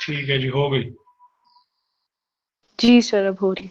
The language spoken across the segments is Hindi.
ठीक है जी, हो गई। जी सर, अब हो रही।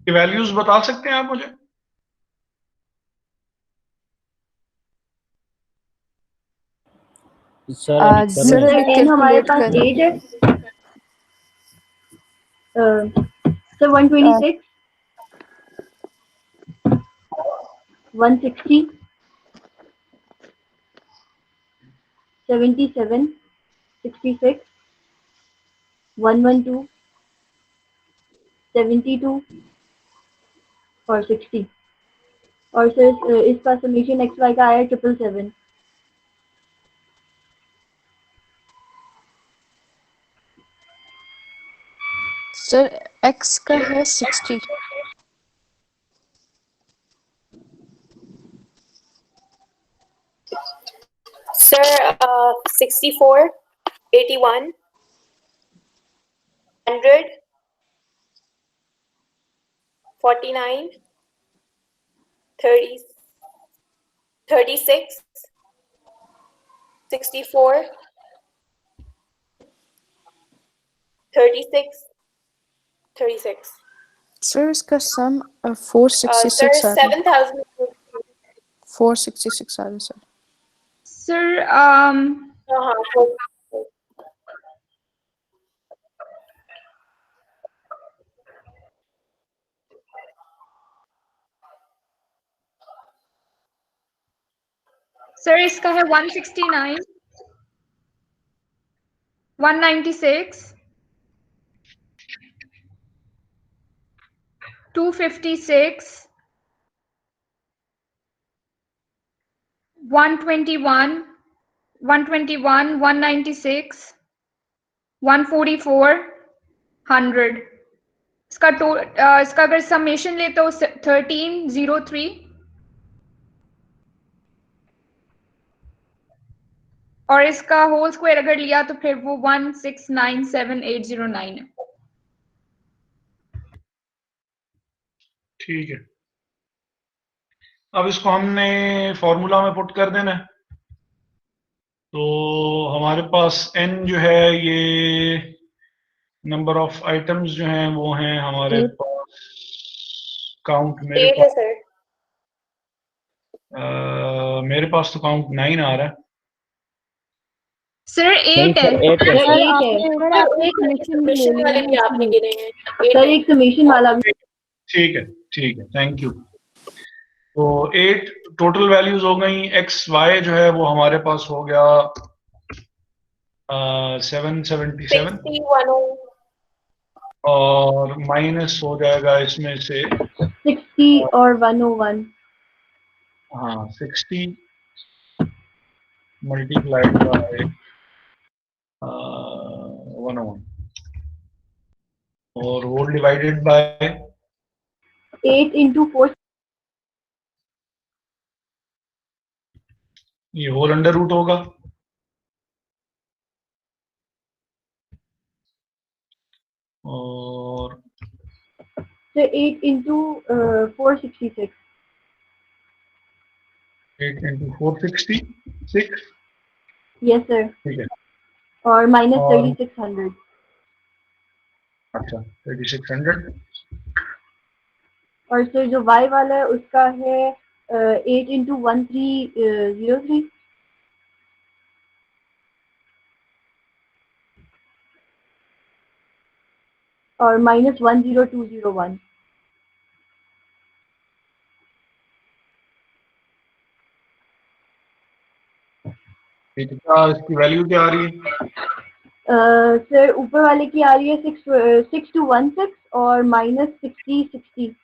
ये वैल्यूज बता सकते हैं आप मुझे? सर अभी कर रहे सर हैं। अभी एन हमारे कैलकुलेट पास कर। 8 है। सर 126, 160, 77, 66, 112, 72 और 60। और सर इसका समीशन एक्स वाई का आया 777। सर एक्स का है 60। Sir, 64, 81, 100, 49, 30, 36, 64, 36, 36. सर इसका सम 466 Sir, आ रहा है। 7,000. 466 आ रहा है सर। Sir, Uh-huh. सर इसका है 169, 196, 256, 121, 196, 144, 100। इसका अगर समेशन ले तो 1303, और इसका होल स्क्वायर अगर लिया तो फिर वो 1697809 है। ठीक है, अब इसको हमने फॉर्मूला में पुट कर देना है। तो हमारे पास n जो है ये नंबर ऑफ आइटम्स जो हैं वो हैं हमारे Eight. पास, काउंट मेरे 8 है सर। मेरे पास तो काउंट 9 आ रहा है। सर 8 है। सर Sir, आपने sir, आपने एक मिशन ले मिशन लिया वाले है भी आपने इसलिए। गिने हैं। सर एक समेशन वाला भी। ठीक है, ठीक है, थैंक यू। तो 8 टोटल वैल्यूज हो गई। एक्स वाई जो है वो हमारे पास हो गया 777, 61 और माइनस हो जाएगा इसमें से 60 और 101। हाँ 60 मल्टीप्लाइड बाय 101 और होल डिवाइडेड बाय 8 into 4, ये होल अंडर रूट होगा। और so 8 into 466. 8 into 466, Yes sir. ठीक है। और minus और 3600. अच्छा 3600, और सर जो y वाला है उसका है 8 into 1303 और minus 10201. ठीक है, क्या इसकी वैल्यू क्या आ रही है? सर ऊपर वाले की आ रही है 6216 और minus 6060.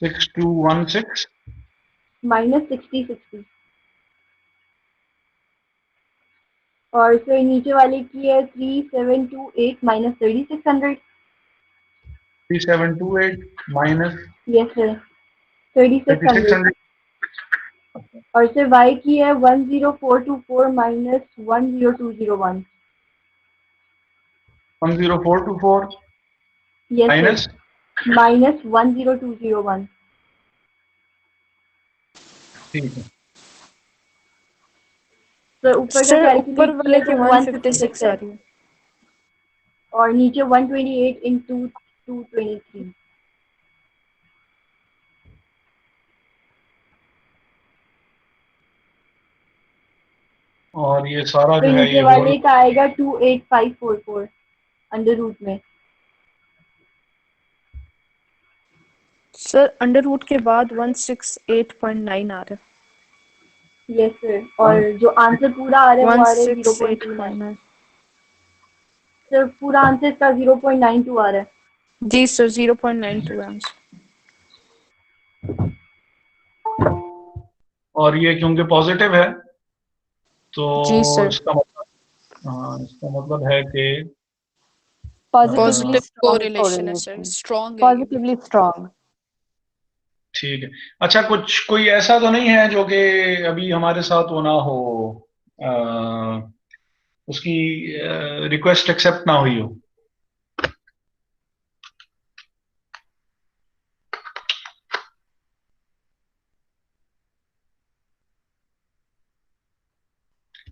6216 minus 6060. और सर नीचे वाले की है 3728 minus 3600. 3728 minus yes sir 3600. 3600, और सर y की है 10424 minus 10201. 10424 yes minus sir minus 10201. ठीक है। सर ऊपर का सर ऊपर कैलकुलेट वाले किया की तो 156 आ 156 रही है। और नीचे 128 into 223. और ये सारा तो जो है नीचे ये होल वाले का आएगा 28544 अंडर रूट में। सर अंडर रूट के बाद 168.9 आ रहा है। यस सर और जो आंसर पूरा आ रहा है वो आ रहा है 0.29. 168.9। सर पूरा आंसर इसका 0.92 आ रहा है। जी सर 0.92 आंसर। और ये क्योंकि पॉजिटिव है तो जी सर इसका मतलब, हाँ इसका मतलब है कि पॉजिटिव कोरिलेशन है सर, स्ट्रॉन्ग है ये भी। Positively strong. ठीक है। अच्छा, कुछ कोई ऐसा तो नहीं है जो कि अभी हमारे साथ वो ना हो, अ, उसकी रिक्वेस्ट एक्सेप्ट ना हुई हो?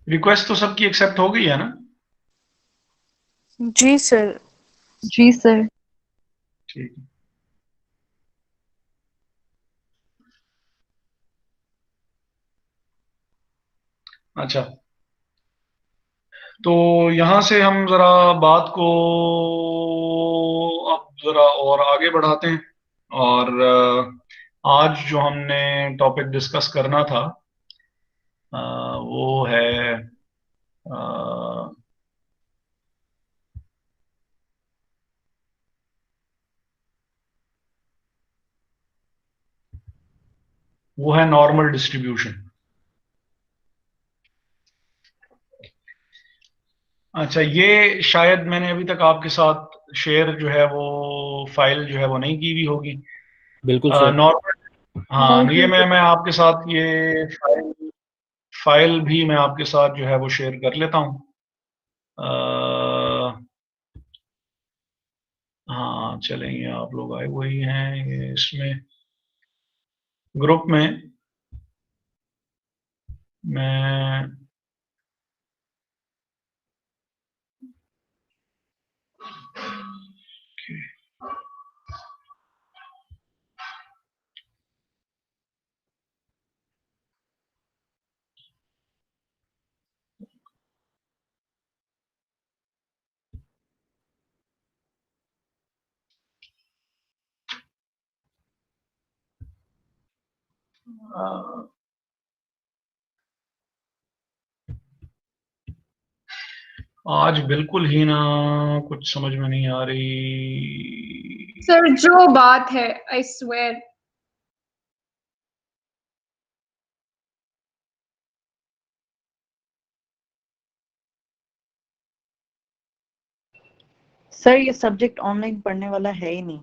रिक्वेस्ट तो सबकी एक्सेप्ट हो गई है ना? जी सर। जी सर। ठीक है। अच्छा, तो यहां से हम जरा बात को अब जरा और आगे बढ़ाते हैं। और आज जो हमने टॉपिक डिस्कस करना था वो है नॉर्मल डिस्ट्रीब्यूशन। अच्छा, ये शायद मैंने अभी तक आपके साथ शेयर जो है वो फाइल जो है वो नहीं की हुई होगी। बिल्कुल सर। नॉर्मल, हाँ, ये मैं आपके साथ ये फाइल भी मैं आपके साथ जो है वो शेयर कर लेता हूँ। हाँ चलें, ये आप लोग आए हुए ही हैं ये इसमें ग्रुप में। मैं आज बिल्कुल ही ना कुछ समझ में नहीं आ रही। सर जो बात है, आई स्वेयर। सर ये सब्जेक्ट ऑनलाइन पढ़ने वाला है ही नहीं।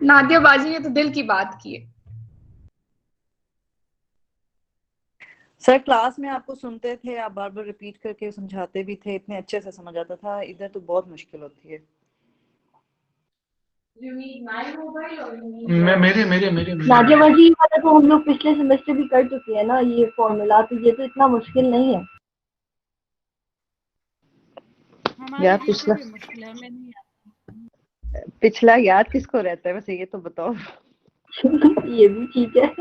नादिया बाजी ने तो दिल की बात की है। सर क्लास में आपको सुनते थे, आप बार बार रिपीट करके समझाते भी थे, इतने अच्छे से समझ आता था। इधर तो बहुत मुश्किल होती है। मेरे नादिया बाजी वाला तो हम लोग पिछले सेमेस्टर भी कर चुके हैं ना ये फॉर्मूला, तो ये तो इतना मुश्किल नहीं है। यार पिछला याद किसको रहता है वैसे, ये तो बताओ। ये भी ठीक है।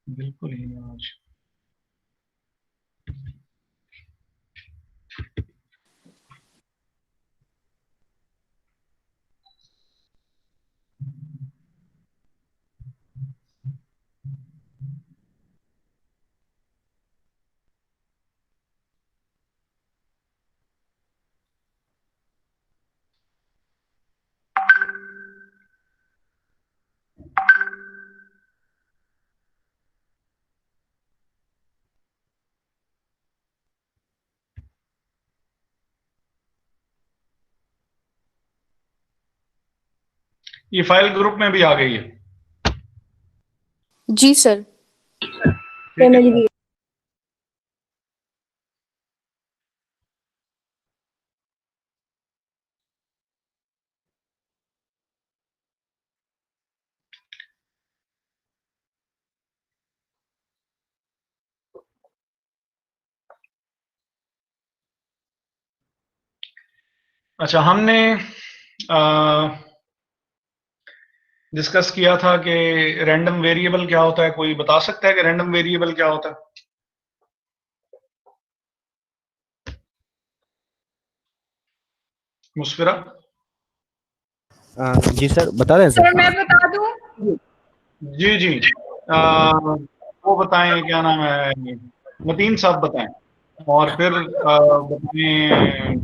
बिल्कुल ही नहीं आज। ये फाइल ग्रुप में भी आ गई है। जी सर। समझ गई। अच्छा, हमने डिस्कस किया था कि रैंडम वेरिएबल क्या होता है। कोई बता सकता है कि रैंडम वेरिएबल क्या होता है? मुस्फिरा? जी सर, बता दें सर सर। मैं बता दूं? जी जी, वो बताएं, क्या नाम है, मतीन साहब बताएं, और फिर बताएं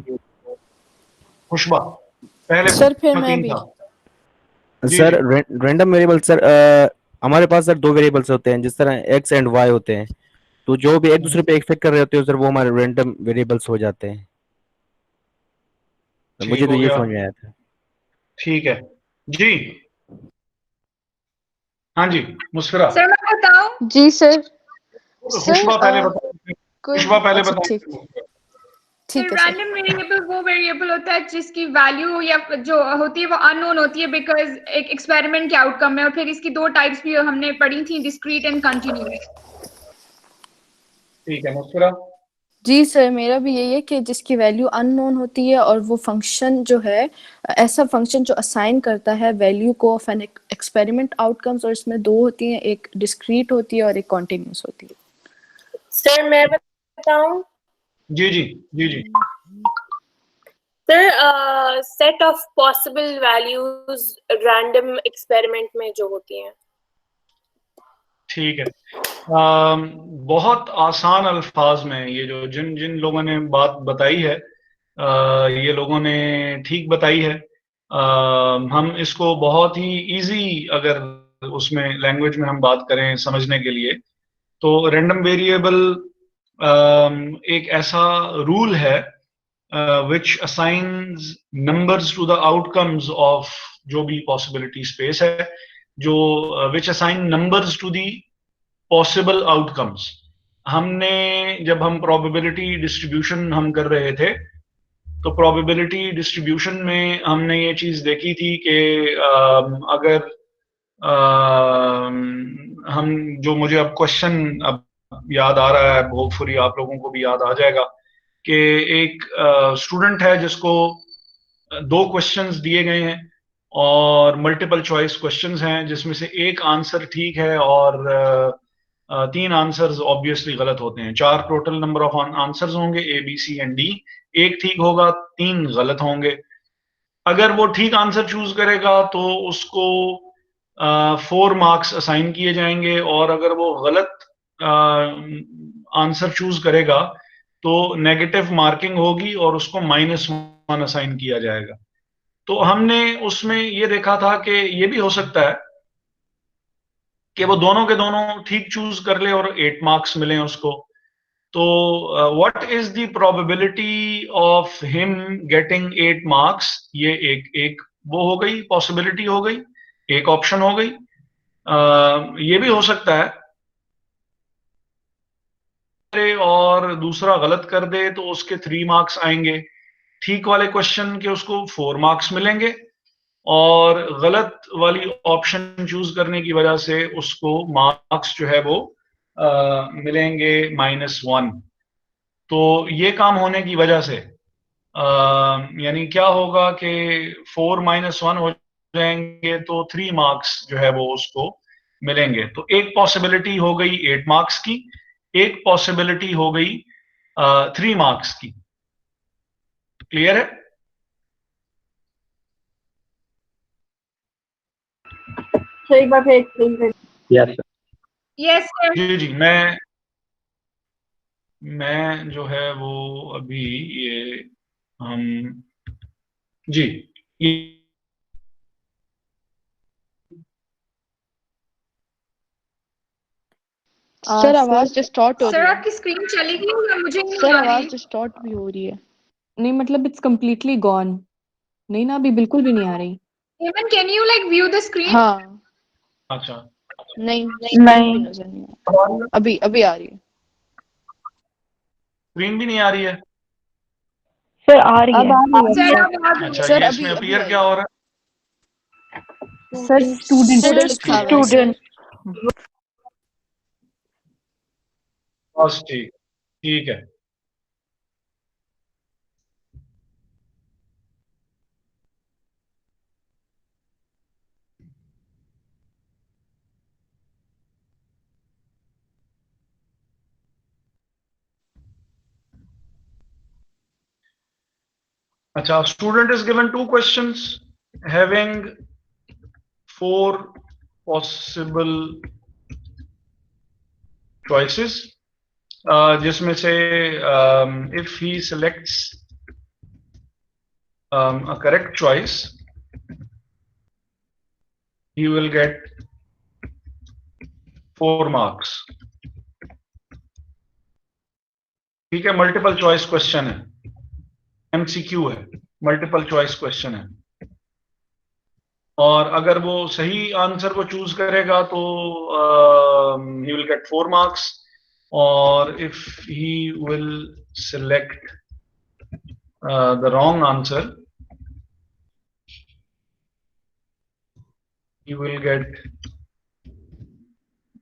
खुशबा। पहले सर फिर मैं मतीन भी। साहब। जी सर जी रैंडम वेरिएबल सर, हमारे पास सर दो वेरिएबल्स होते हैं, जिस तरह एक्स एंड वाई होते हैं। तो जो भी एक दूसरे पे इफेक्ट कर रहे होते हैं सर, वो हमारे रैंडम वेरिएबल्स हो जाते हैं। तो ठीक मुझे तो हो ये गया। समझ में आया था। ठीक है जी। हाँ जी मुस्फिरा। सर मैं बताऊं? जी सर। खुशबा पहले बताओ। कोई खुशबा पहले अच्छा बताएं। सर ठीक है सर। रैंडम वेरिएबल वो वेरिएबल होता है जिसकी वैल्यू या जो होती है वो अननोन होती है, बिकॉज एक एक्सपेरिमेंट के आउटकम है। और फिर इसकी दो टाइप्स भी हमने पढ़ी थी, डिस्क्रीट एंड कंटिन्यूअस। ठीक है मुस्फिरा। जी सर, मेरा भी यही है कि जिसकी वैल्यू अननोन होती है और वो फंक्शन जो है ऐसा फंक्शन जो असाइन करता है वैल्यू को ऑफ एन एक्सपेरिमेंट आउटकम्स, और इसमें दो होती हैं, एक डिस्क्रीट होती है और एक कॉन्टिन्यूस होती है। सर मैं बताऊं? जी जी जी जी। Sir set of possible values random experiment में जो होती हैं। ठीक है। बहुत आसान अल्फाज में ये जो जिन जिन लोगों ने बात बताई है, ये लोगों ने ठीक बताई है। हम इसको बहुत ही इजी अगर उसमें लैंग्वेज में हम बात करें समझने के लिए, तो रैंडम वेरिएबल एक ऐसा रूल है which assigns numbers to the outcomes of जो भी possibility space है, जो which assign numbers to the possible outcomes। हमने जब हम probability distribution हम कर रहे थे, तो probability distribution में हमने ये चीज देखी थी कि अगर हम जो मुझे अब क्वेश्चन अब याद आ रहा है, होपफुली आप लोगों को भी याद आ जाएगा, कि एक स्टूडेंट है जिसको दो क्वेश्चंस दिए गए हैं और मल्टीपल चॉइस क्वेश्चंस हैं, जिसमें से एक आंसर ठीक है और तीन आंसर्स ऑब्वियसली गलत होते हैं। चार टोटल नंबर ऑफ आंसर्स होंगे, A B C and D. एक ठीक होगा, तीन गलत होंगे। अगर वो ठीक आंसर चूज करेगा तो उसको 4 मार्क्स असाइन किए जाएंगे, और अगर वो गलत आंसर चूज करेगा तो नेगेटिव मार्किंग होगी और उसको -1 असाइन किया जाएगा। तो हमने उसमें ये देखा था कि ये भी हो सकता है कि वो दोनों के दोनों ठीक चूज कर ले और 8 मार्क्स मिले उसको। तो what is the probability of him getting 8 marks, ये एक वो हो गई, पॉसिबिलिटी हो गई, एक ऑप्शन हो गई। ये भी हो सकता है और दूसरा गलत कर दे तो उसके 3 मार्क्स आएंगे, ठीक वाले क्वेश्चन के उसको 4 मार्क्स मिलेंगे, और गलत वाली ऑप्शन चूज करने की वजह से उसको मार्क्स जो है वो मिलेंगे -1। तो ये काम होने की वजह से यानी क्या होगा कि 4 -1 हो जाएंगे तो 3 मार्क्स जो है वो उसको मिलेंगे। तो एक पॉसिबिलिटी हो गई 8 मार्क्स की, एक पॉसिबिलिटी हो गई 3 मार्क्स की। क्लियर है? सर एक बार फिर एक्सप्लेन कर। Yes yes sir. जी जी, मैं जो है वो अभी ये हम जी ये सर आवाज डिस्टॉर्ट हो सर रही है। आपकी स्क्रीन चली गई या मुझे नहीं सर आ आवाज रही? डिस्टॉर्ट भी हो रही है। नहीं मतलब इट्स कम्प्लीटली गॉन। नहीं ना, अभी बिल्कुल भी नहीं आ रही। Even can you like view the screen? हाँ अच्छा, नहीं नहीं नजर नहीं आ रही। अभी अभी आ रही है। स्क्रीन भी नहीं आ रही है? सर आ रही अब है। आ रही है सर सर। अब आ गई है। अच्छा, सर ये अभी इसमें अभी अपीयर आई क्या है। हो रहा सर स्टूडेंट स्टूडेंट लिखा हुआ है सर। है? बस ठीक, ठीक है। अच्छा, student is given 2 questions having 4 possible choices, जिसमें से if he selects a correct choice he will get 4 marks। ठीक है, मल्टीपल चॉइस क्वेश्चन है, MCQ है, मल्टीपल चॉइस क्वेश्चन है, और अगर वो सही आंसर को चूज करेगा तो ही विल गेट 4 मार्क्स, और if he will select the wrong answer he will get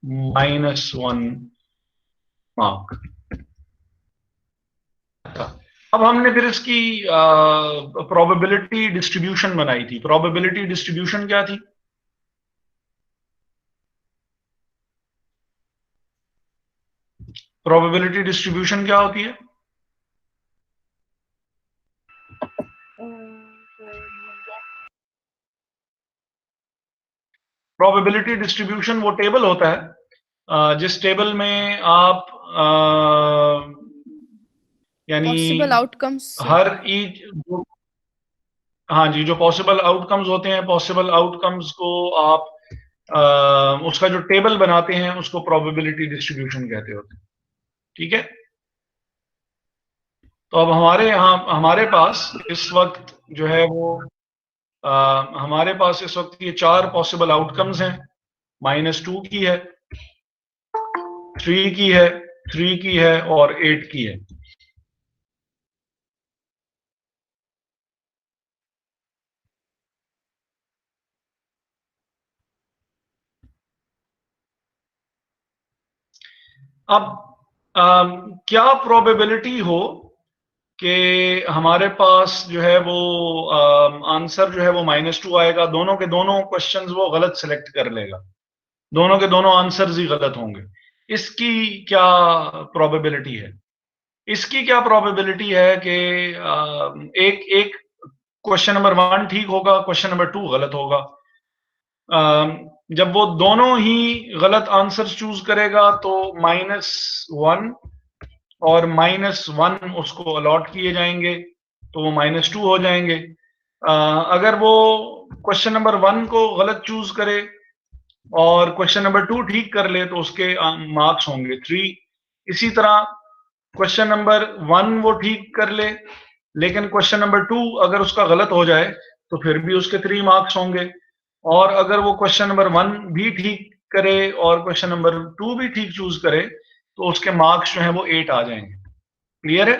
-1 mark। अब हमने फिर इसकी प्रोबेबिलिटी डिस्ट्रीब्यूशन बनाई थी। प्रोबेबिलिटी डिस्ट्रीब्यूशन क्या थी? प्रोबेबिलिटी डिस्ट्रीब्यूशन क्या होती है? प्रोबेबिलिटी डिस्ट्रीब्यूशन वो टेबल होता है जिस टेबल में आप यानी पॉसिबल आउटकम्स हर ईच हाँ जी, जो पॉसिबल आउटकम्स होते हैं, पॉसिबल आउटकम्स को आप उसका जो टेबल बनाते हैं उसको प्रोबेबिलिटी डिस्ट्रीब्यूशन कहते होते हैं। ठीक है, तो अब हमारे पास इस वक्त जो है वो हमारे पास इस वक्त ये 4 पॉसिबल आउटकम्स हैं। -2 की है, 3 की है, 3 की है और 8 की है। अब क्या प्रोबेबिलिटी हो कि हमारे पास जो है वो आंसर जो है वो -2 आएगा, दोनों के दोनों क्वेश्चंस वो गलत सिलेक्ट कर लेगा, दोनों के दोनों आंसर्स ही गलत होंगे, इसकी क्या प्रोबेबिलिटी है? इसकी क्या प्रोबेबिलिटी है कि एक एक क्वेश्चन नंबर 1 ठीक होगा, क्वेश्चन नंबर 2 गलत होगा। जब वो दोनों ही गलत आंसर्स चूज करेगा तो -1 और -1 उसको अलॉट किए जाएंगे, तो वो -2 हो जाएंगे। अगर वो क्वेश्चन नंबर 1 को गलत चूज करे और क्वेश्चन नंबर 2 ठीक कर ले तो उसके मार्क्स होंगे 3। इसी तरह क्वेश्चन नंबर 1 वो ठीक कर ले लेकिन क्वेश्चन नंबर 2 अगर उसका गलत हो जाए तो फिर भी उसके 3 मार्क्स होंगे, और अगर वो क्वेश्चन नंबर 1 भी ठीक करे और क्वेश्चन नंबर 2 भी ठीक चूज करे तो उसके मार्क्स जो है वो 8 आ जाएंगे। क्लियर है?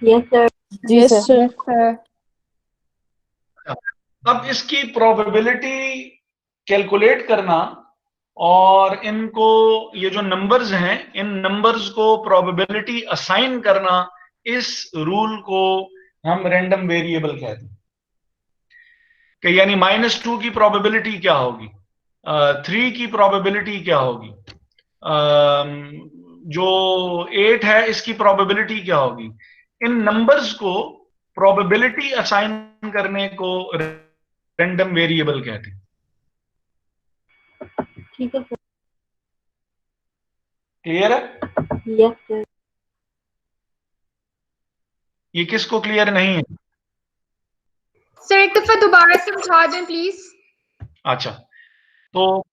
Yes sir. Yes sir. अब इसकी प्रोबेबिलिटी कैलकुलेट करना और इनको, ये जो नंबर्स हैं, इन नंबर्स को प्रोबेबिलिटी असाइन करना, इस रूल को हम रैंडम वेरिएबल कहते हैं। कि यानी -2 की प्रोबेबिलिटी क्या होगी, 3 की प्रोबेबिलिटी क्या होगी, जो 8 है इसकी प्रोबेबिलिटी क्या होगी। इन नंबर्स को प्रोबेबिलिटी असाइन करने को रैंडम वेरिएबल कहते हैं। ठीक है सर। क्लियर है? Yes sir. ये किसको क्लियर नहीं है? सर एक दफा दोबारा समझा दें प्लीज। अच्छा, तो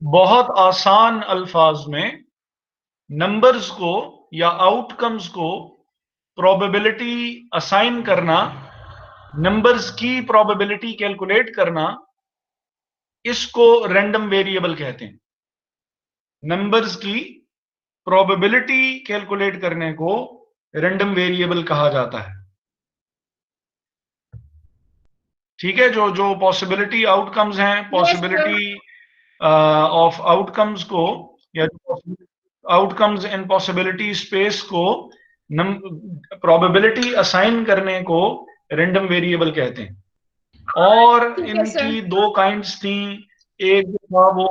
बहुत आसान अल्फाज में नंबर्स को या आउटकम्स को प्रोबेबिलिटी असाइन करना, नंबर्स की प्रोबेबिलिटी कैलकुलेट करना, इसको रैंडम वेरिएबल कहते हैं। नंबर्स की प्रोबेबिलिटी कैलकुलेट करने को रैंडम वेरिएबल कहा जाता है। ठीक है, जो जो पॉसिबिलिटी आउटकम्स हैं, पॉसिबिलिटी ऑफ आउटकम्स को या आउटकम्स इन पॉसिबिलिटी स्पेस को प्रोबेबिलिटी असाइन करने को रैंडम वेरिएबल कहते हैं। और इनकी 2 काइंड्स थी, एक था वो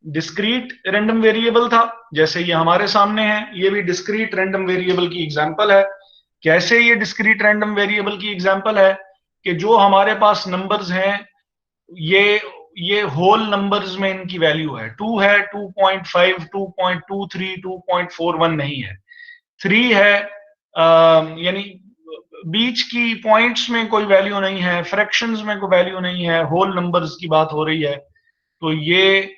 डिस्क्रीट रैंडम वेरिएबल था, जैसे ये हमारे सामने है, ये भी डिस्क्रीट रैंडम वेरिएबल की एग्जांपल है। कैसे ये डिस्क्रीट रैंडम वेरिएबल की एग्जांपल है कि जो हमारे पास नंबर्स हैं ये होल नंबर्स में इनकी वैल्यू है, 2 है, 2.5, 2.23, 2.41 नहीं है, 3 है, यानी बीच की पॉइंट्स में कोई वैल्यू नहीं है, फ्रैक्शंस में कोई वैल्यू नहीं है, होल नंबर्स की बात हो रही है, तो ये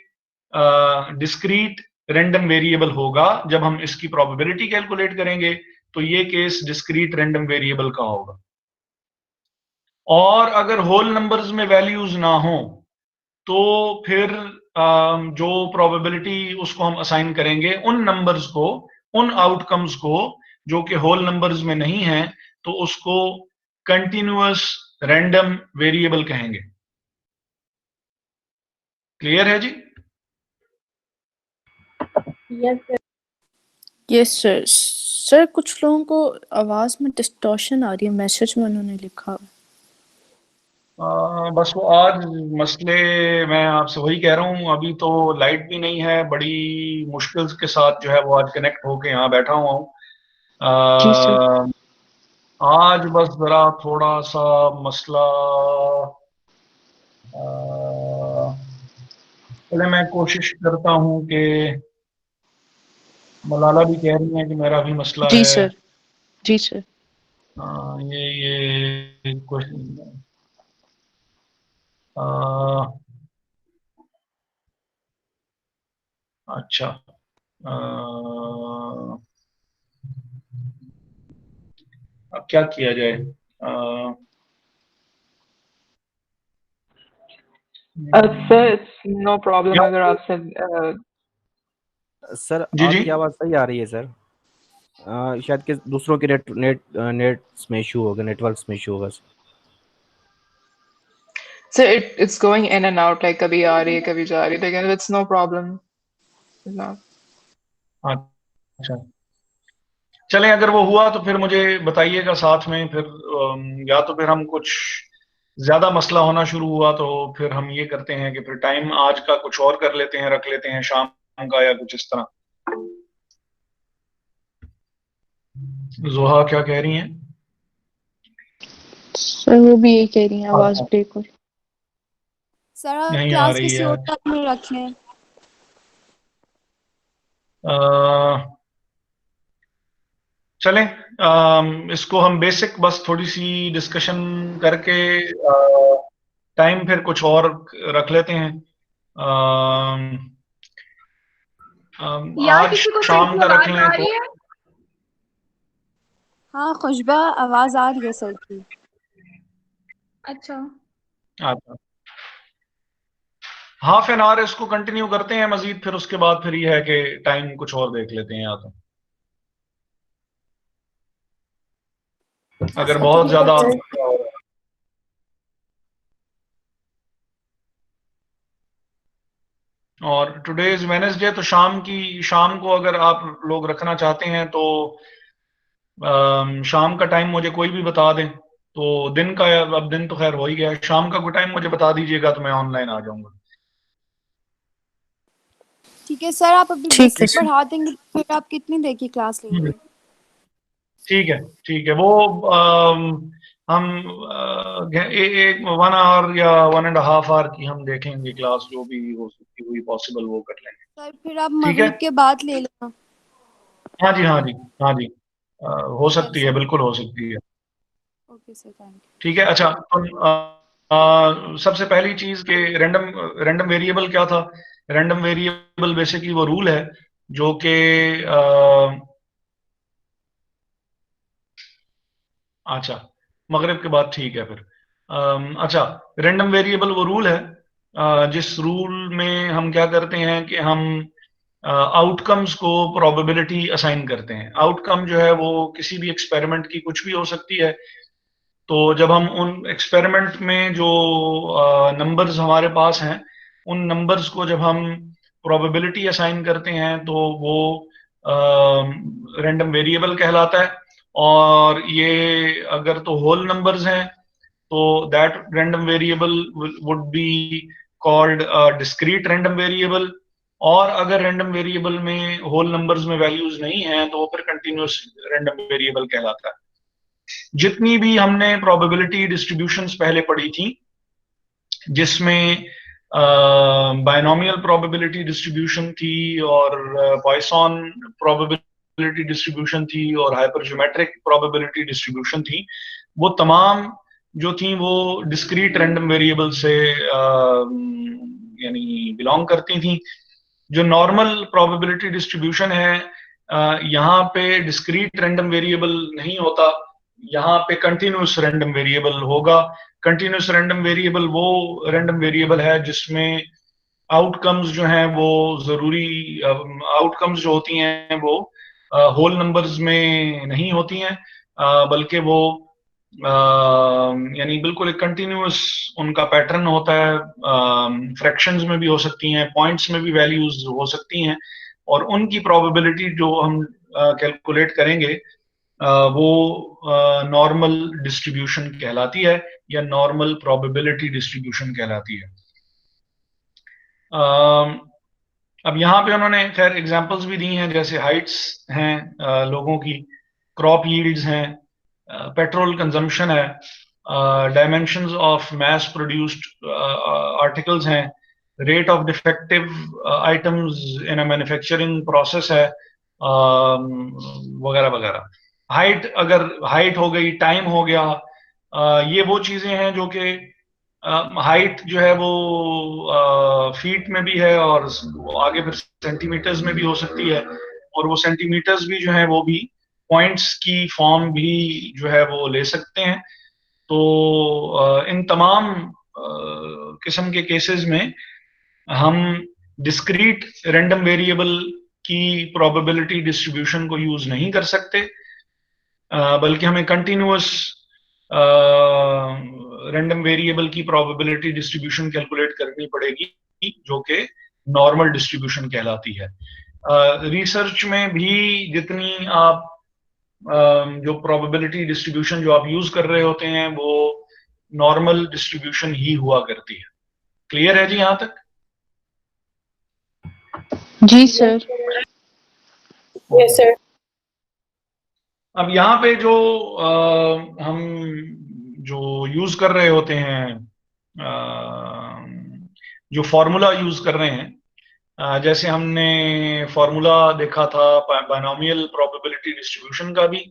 डिस्क्रीट रैंडम वेरिएबल होगा। जब हम इसकी प्रोबेबिलिटी कैलकुलेट करेंगे तो ये केस डिस्क्रीट रैंडम वेरिएबल का होगा। और अगर होल नंबर्स में वैल्यूज ना हो तो फिर जो प्रोबेबिलिटी उसको हम असाइन करेंगे उन नंबर्स को, उन आउटकम्स को जो कि होल नंबर्स में नहीं है, तो उसको कंटिन्यूअस रैंडम वेरिएबल कहेंगे। क्लियर है जी? Yes sir. Yes sir. Sir कुछ लोगों को आवाज में डिस्टॉर्शन आ रही है, मैसेज में उन्होंने लिखा हुआ। बस वो आज मसले, मैं आपसे वही कह रहा हूँ, अभी तो लाइट भी नहीं है, बड़ी मुश्किल के साथ जो है वो आज कनेक्ट होके यहाँ बैठा हुआ हूँ। जी सर। आज बस जरा थोड़ा सा मसला, पहले मैं कोशिश करता हूँ कि, मलाला भी कह रही है कि मेरा भी मसला जी है। सर, जी सर। ये क्वेश्चन, अच्छा, अ, अब क्या किया जाए? सर इट्स नो प्रॉब्लम या अगर आपसे सर जी जी आपकी आवाज़ सही आ रही है सर। शायद कि दूसरों के नेट में इशू होगा, नेटवर्क्स में इशू होगा। Sir it's going in and out, like कभी आ रही है कभी जा रही है, लेकिन इट्स नो प्रॉब्लम ना। अच्छा, चलें, अगर वो हुआ तो फिर मुझे बताइएगा साथ में, फिर या तो फिर हम कुछ ज्यादा मसला होना शुरू हुआ तो फिर हम ये करते हैं कि फिर टाइम आज का कुछ और कर लेते हैं, रख लेते हैं शाम का या कुछ इस तरह। जोहा क्या कह रही हैं? सर वो भी यही कह रही हैं, आवाज हाँ, ब्रेक हो रही। सर आप नहीं आ क्लास रही किसी है। और टाइम में रख लें। चलें, इसको हम बेसिक बस थोड़ी सी डिस्कशन करके टाइम फिर कुछ और रख लेते हैं। यार आज किसी को फिर शाम से का रख आवाज लें आ तो। रही है? हाँ खुशबा, आवाज आ रही है सर की। अच्छा, अच्छा, हाफ एन आवर इसको कंटिन्यू करते हैं मजीद, फिर उसके बाद फिर ये है कि टाइम कुछ और देख लेते हैं या तो, जी अगर सर, बहुत ठीक है ज्यादा सर। मसला हो रहा है। और टुडे इज वेनेसडे, तो शाम को अगर आप लोग रखना चाहते हैं तो शाम का टाइम मुझे कोई भी बता दें, तो दिन का, अब दिन तो खैर हो ही गया, शाम का कोई टाइम मुझे बता दीजिएगा तो मैं ऑनलाइन आ जाऊंगा। ठीक है सर, आप अभी ठीक है 10 सर। बढ़ा देंगे तो फिर आप कितनी देर की क्लास हम्म, लेंगे? ठीक है, ठीक है, वो हम एक 1 आवर या 1.5 आवर की हम देखेंगे क्लास, जो भी हो सकती हुई पॉसिबल वो कर लेंगे। सर फिर आप ठीक है, मगरिब के बाद ले लेना। हाँ जी, हाँ जी, हाँ जी, हो सकती यस है, सर। बिल्कुल हो सकती है। Okay sir, thank you. ठीक है, अच्छा, तो सबसे पहली चीज के रैंडम रैंडम वेरिएबल क्या था? रैंडम वेरिएबल बेसिकली वो रूल है जो कि अच्छा, मगरिब के बाद ठीक है फिर। अच्छा, रैंडम वेरिएबल वो रूल है जिस रूल में हम क्या करते हैं कि हम आउटकम्स को प्रोबेबिलिटी असाइन करते हैं। आउटकम जो है वो किसी भी एक्सपेरिमेंट की कुछ भी हो सकती है। तो जब हम उन एक्सपेरिमेंट में जो नंबर्स हमारे पास हैं, उन नंबर्स को जब हम प्रोबेबिलिटी असाइन करते हैं तो वो रैंडम वेरिएबल कहलाता है। और ये अगर तो होल नंबर्स हैं तो that random variable would be called discrete random variable. और अगर रैंडम वेरिएबल में होल नंबर्स में वैल्यूज नहीं है तो वो फिर कंटिन्यूअस रैंडम वेरिएबल कहलाता है। जितनी भी हमने प्रोबेबिलिटी डिस्ट्रीब्यूशंस पहले पढ़ी थी, जिसमें बायनोमियल प्रोबेबिलिटी डिस्ट्रीब्यूशन थी और पॉइसन प्रोबेबिलिटी डिस्ट्रीब्यूशन थी और हाइपरज्योमेट्रिक प्रोबेबिलिटी डिस्ट्रीब्यूशन थी, वो तमाम जो थी वो डिस्क्रीट रैंडम वेरिएबल से यानी बिलोंग करती थी। जो नॉर्मल प्रोबेबिलिटी डिस्ट्रीब्यूशन है, यहाँ पे डिस्क्रीट रैंडम वेरिएबल नहीं होता, यहाँ पे कंटिन्यूस रैंडम वेरिएबल होगा। कंटिन्यूस रैंडम वेरिएबल वो रैंडम वेरिएबल है जिसमें आउटकम्स जो हैं वो जरूरी आउटकम्स जो होती हैं वो होल नंबर्स में नहीं होती हैं, बल्कि वो यानी बिल्कुल एक कंटिन्यूअस उनका पैटर्न होता है। फ्रैक्शंस में भी हो सकती हैं, पॉइंट्स में भी वैल्यूज हो सकती हैं, और उनकी प्रोबेबिलिटी जो हम कैलकुलेट करेंगे वो नॉर्मल डिस्ट्रीब्यूशन कहलाती है या नॉर्मल प्रोबेबिलिटी डिस्ट्रीब्यूशन कहलाती है। अब यहाँ पे उन्होंने खैर एग्जांपल्स भी दी हैं, जैसे हाइट्स हैं लोगों की, क्रॉप यील्ड्स हैं, पेट्रोल कंजम्पशन है, dimensions of mass produced articles हैं, rate of defective items in a manufacturing process है, वगैरह वगैरह। हाइट, अगर हाइट हो गई, टाइम हो गया, ये वो चीजें हैं जो कि हाइट जो है वो फीट में भी है और आगे फिर सेंटीमीटर्स में भी हो सकती है, और वो सेंटीमीटर्स भी जो है वो भी पॉइंट्स की फॉर्म भी जो है वो ले सकते हैं। तो इन तमाम किस्म के केसेस में हम डिस्क्रीट रैंडम वेरिएबल की प्रोबेबिलिटी डिस्ट्रीब्यूशन को यूज नहीं कर सकते, बल्कि हमें कंटिन्यूअस रैंडम वेरिएबल की प्रोबेबिलिटी डिस्ट्रीब्यूशन कैलकुलेट करनी पड़ेगी, जो कि नॉर्मल डिस्ट्रीब्यूशन कहलाती है। रिसर्च में भी जितनी आप जो प्रोबेबिलिटी डिस्ट्रीब्यूशन जो आप यूज कर रहे होते हैं वो नॉर्मल डिस्ट्रीब्यूशन ही हुआ करती है। क्लियर है जी यहां तक? जी सर। Yes, sir. अब यहाँ पे जो हम जो यूज कर रहे होते हैं, जो फॉर्मूला यूज कर रहे हैं, जैसे हमने फॉर्मूला देखा था बायनोमियल प्रोबेबिलिटी डिस्ट्रीब्यूशन का भी,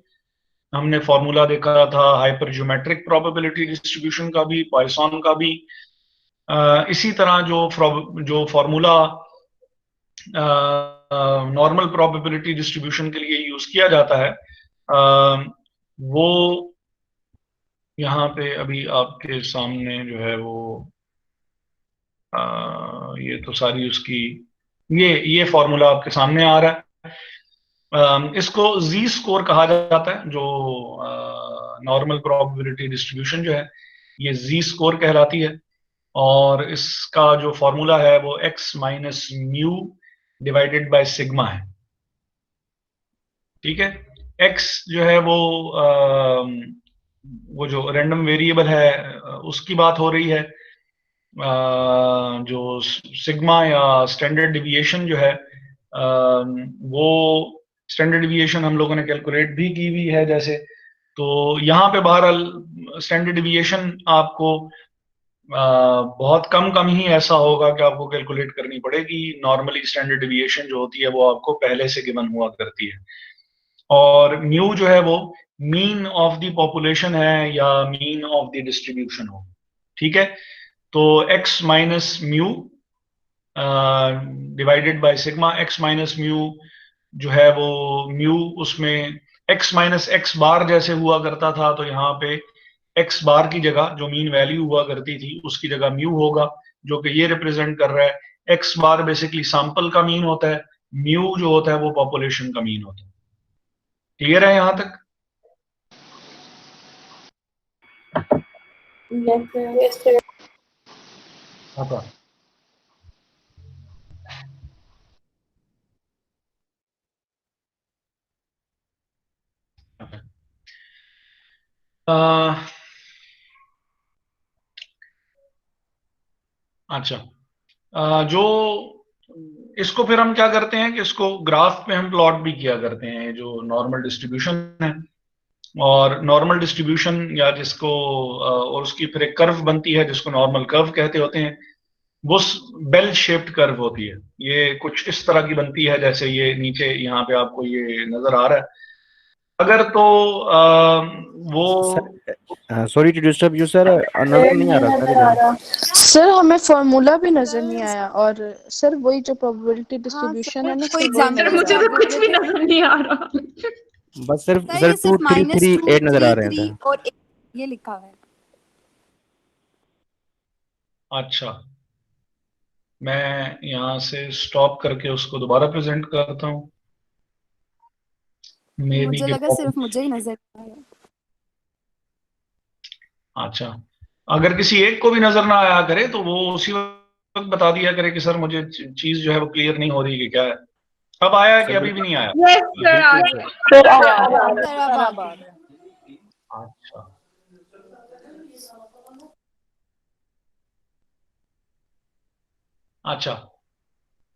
हमने फॉर्मूला देखा था हाइपरज्योमेट्रिक प्रोबेबिलिटी डिस्ट्रीब्यूशन का भी, पॉइसन का भी। इसी तरह जो फॉर्मूला नॉर्मल प्रोबेबिलिटी डिस्ट्रीब्यूशन के लिए यूज किया जाता है, वो यहाँ पे अभी आपके सामने जो है वो ये तो सारी उसकी ये फॉर्मूला आपके सामने आ रहा है। इसको जी स्कोर कहा जाता है, जो नॉर्मल प्रोबेबिलिटी डिस्ट्रीब्यूशन जो है ये जी स्कोर कहलाती है, और इसका जो फॉर्मूला है वो x minus mu divided by sigma है। ठीक है, x जो है वो जो रैंडम वेरिएबल है उसकी बात हो रही है, जो सिग्मा या स्टैंडर्ड डिविएशन जो है वो स्टैंडर्ड डिविएशन हम लोगों ने कैलकुलेट भी की हुई है जैसे। तो यहाँ पे बहरहाल स्टैंडर्ड डिविएशन आपको बहुत कम ही ऐसा होगा कि आपको कैलकुलेट करनी पड़ेगी। नॉर्मली स्टैंडर्ड डिविएशन जो होती है वो आपको पहले से गिवन हुआ करती है, और म्यू जो है वो मीन ऑफ द पॉपुलेशन है या मीन ऑफ द डिस्ट्रीब्यूशन हो। ठीक है, तो x minus mu divided by sigma, x minus mu जो है वो म्यू उसमें x माइनस एक्स बार जैसे हुआ करता था, तो यहाँ पे x बार की जगह जो मीन वैल्यू हुआ करती थी उसकी जगह म्यू होगा, जो कि ये रिप्रेजेंट कर रहा है x बार बेसिकली सैंपल का मीन होता है, म्यू जो होता है वो पॉपुलेशन का मीन होता है। क्लियर है यहां तक? Yes, sir. Yes, sir. हाँ। अच्छा, जो इसको फिर हम क्या करते हैं कि इसको ग्राफ पे हम प्लॉट भी किया करते हैं, जो नॉर्मल डिस्ट्रीब्यूशन है, और नॉर्मल डिस्ट्रीब्यूशन या जिसको और उसकी फिर एक कर्व बनती है जिसको नॉर्मल कर्व कहते होते हैं, वो बेल शेप्ड कर्व होती है। ये कुछ इस तरह की बनती है जैसे ये नीचे यहाँ पे आपको ये नजर आ रहा है। अगर तो वो sorry to disturb you sir, नजर नहीं आ रहा सर इधर। सर हमें फॉर्मूला भी नजर नहीं आया, और सर वही जो प्रोबेबिलिटी डिस्ट्रीब्यूशन है ना कोई सर, वही एग्जाम्पल मुझे नजर आ तो रहा कुछ भी नजर नहीं आ रहा। बस सिर्फ सर सर ये सिर्फ 2 3 3 -2 8 नजर आ 3 रहे हैं 3 सर। और 1 ये लिखा हुआ है। अच्छा, मैं यहाँ से स्टॉप करके उसको दोबारा प्रेजेंट करता हूँ, मे बी मुझे के लगा सिर्फ मुझे ही नजर आया। अच्छा, अगर किसी एक को भी नजर ना आया करे तो वो उसी वक्त बता दिया करे कि सर मुझे चीज जो है वो क्लियर नहीं हो रही कि क्या है। अब आया है कि अभी भी नहीं आया? यस सर, आ बिल्कुल गया। सर। सर अब आ रहा है, सर अब सर आ अब आ गया। रहा है। अच्छा, अच्छा,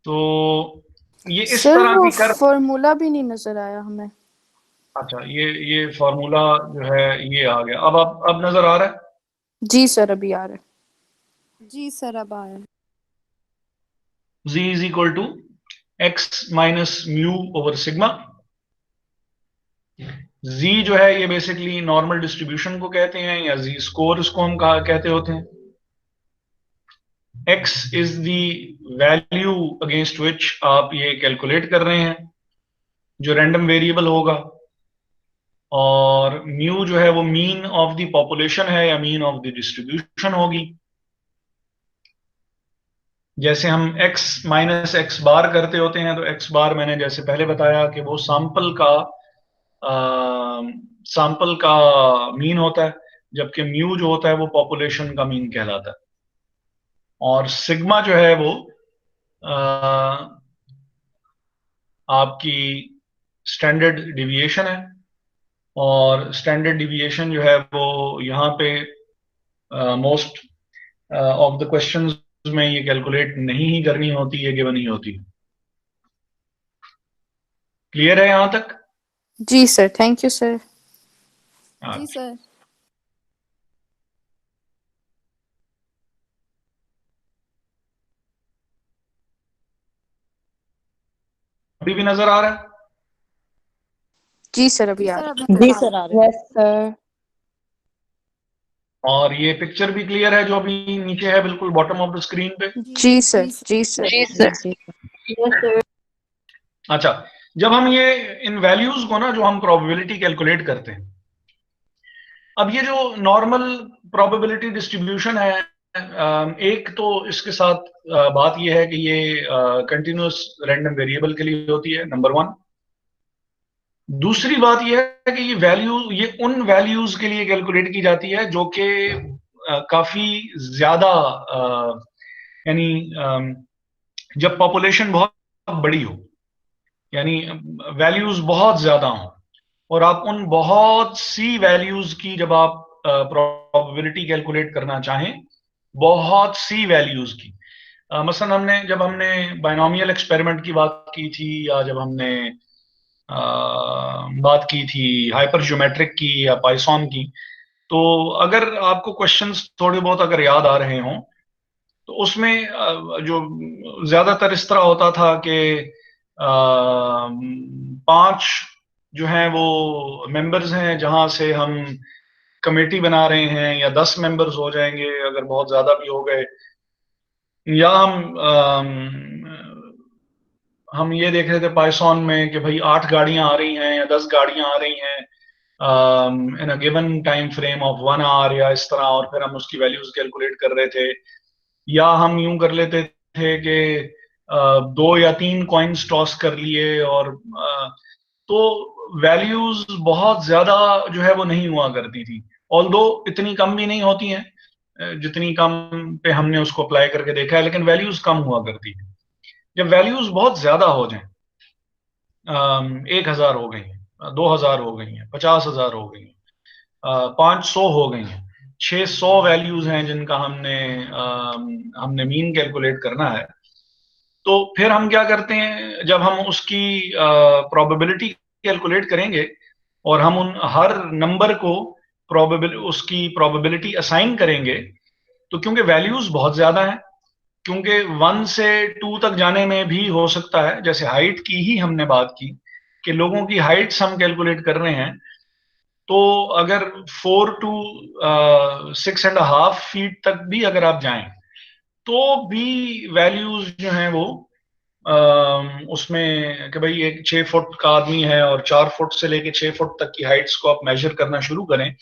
तो ये इस सर तरह वो की कर फॉर्मूला भी नहीं नजर आया हमें। अच्छा, ये फॉर्मूला जो है ये आ गया। अब नजर आ रहा है? जी सर, अभी आ रहा है। जी सर, अब आया। z is equal to x minus mu over sigma. z जो है ये बेसिकली नॉर्मल डिस्ट्रीब्यूशन को कहते हैं, या z स्कोर इसको हम कहते होते हैं। x is the value against which आप ये कैलकुलेट कर रहे हैं, जो रैंडम वेरिएबल होगा। और म्यू जो है वो मीन ऑफ द पॉपुलेशन है या मीन ऑफ द डिस्ट्रीब्यूशन होगी। जैसे हम x माइनस एक्स बार करते होते हैं, तो x बार मैंने जैसे पहले बताया कि वो सैंपल का मीन होता है, जबकि म्यू जो होता है वो पॉपुलेशन का मीन कहलाता है। और सिग्मा जो है वो आपकी स्टैंडर्ड डिविएशन है। और स्टैंडर्ड डिविएशन जो है वो यहाँ पे मोस्ट ऑफ द क्वेश्चंस में ये कैलकुलेट नहीं ही करनी होती है, गिवन ही होती है। क्लियर है यहाँ तक? जी सर, थैंक यू सर। जी सर। अभी भी नजर आ रहा है? जी सर, अभी जी आ सर, रहा अब है। नजर जी आ सर रहा आ रहे हैं। Yes sir. और ये पिक्चर भी क्लियर है जो अभी नीचे है, बिल्कुल बॉटम ऑफ द स्क्रीन पे? है। जी सर, जी सर। जी सर। Yes sir. अच्छा, जब हम ये इन वैल्यूज को ना, जो हम प्रोबेबिलिटी कैलकुलेट करते हैं, अब ये जो नॉर्मल प्रोबेबिलिटी डिस्ट्रीब्यूशन है, एक तो इसके साथ बात ये है कि ये कंटिन्यूअस रैंडम वेरिएबल के लिए होती है, नंबर वन। दूसरी बात यह है कि ये उन वैल्यूज के लिए कैलकुलेट की जाती है जो कि काफी ज्यादा यानी जब पॉपुलेशन बहुत बड़ी हो, यानी वैल्यूज बहुत ज्यादा हो, और आप उन बहुत सी वैल्यूज की जब आप प्रोबेबिलिटी कैलकुलेट करना चाहें, बहुत सी वैल्यूज की। मसलन जब हमने बाइनोमियल एक्सपेरिमेंट की बात की थी, या जब हमने बात की थी हाइपर ज्योमेट्रिक की या पाइथन की, तो अगर आपको क्वेश्चंस थोड़े बहुत अगर याद आ रहे हों, तो उसमें जो ज्यादातर इस तरह होता था कि 5 जो हैं वो मेंबर्स हैं जहां से हम कमेटी बना रहे हैं, या 10 मेंबर्स हो जाएंगे अगर बहुत ज्यादा भी हो गए, या हम ये देख रहे थे पाइथन में कि भाई 8 गाड़ियां आ रही हैं या 10 गाड़ियां आ रही हैं in a given time frame of 1 hour या इस तरह, और फिर हम उसकी वैल्यूज कैलकुलेट कर रहे थे। या हम यूं कर लेते थे कि 2 या 3 कॉइन्स टॉस कर लिए, और तो वैल्यूज बहुत ज्यादा जो है वो नहीं हुआ करती थी। ऑल्दो इतनी कम भी नहीं होती हैं जितनी कम पे हमने उसको अप्लाई करके देखा है, लेकिन वैल्यूज कम हुआ करती है। जब वैल्यूज बहुत ज्यादा हो जाए, 1,000 हो गई हैं, 2,000 हो गई हैं, 50,000 हो गई हैं, 500 हो गई हैं, 600 वैल्यूज हैं जिनका हमने मीन कैलकुलेट करना है, तो फिर हम क्या करते हैं, जब हम उसकी प्रोबेबिलिटी कैलकुलेट करेंगे और हम उन हर नंबर को उसकी प्रोबेबिलिटी असाइन करेंगे, तो क्योंकि वैल्यूज बहुत ज्यादा हैं, क्योंकि 1 से 2 तक जाने में भी हो सकता है, जैसे हाइट की ही हमने बात की कि लोगों की हाइट्स हम कैलकुलेट कर रहे हैं, तो अगर 4 to 6.5 फीट तक भी अगर आप जाएं, तो भी वैल्यूज जो हैं वो उसमें कि भाई एक 6 फुट का आदमी है और 4 फुट से लेके 6 फुट तक की हाइट्स को आप मेजर करना शुरू करें,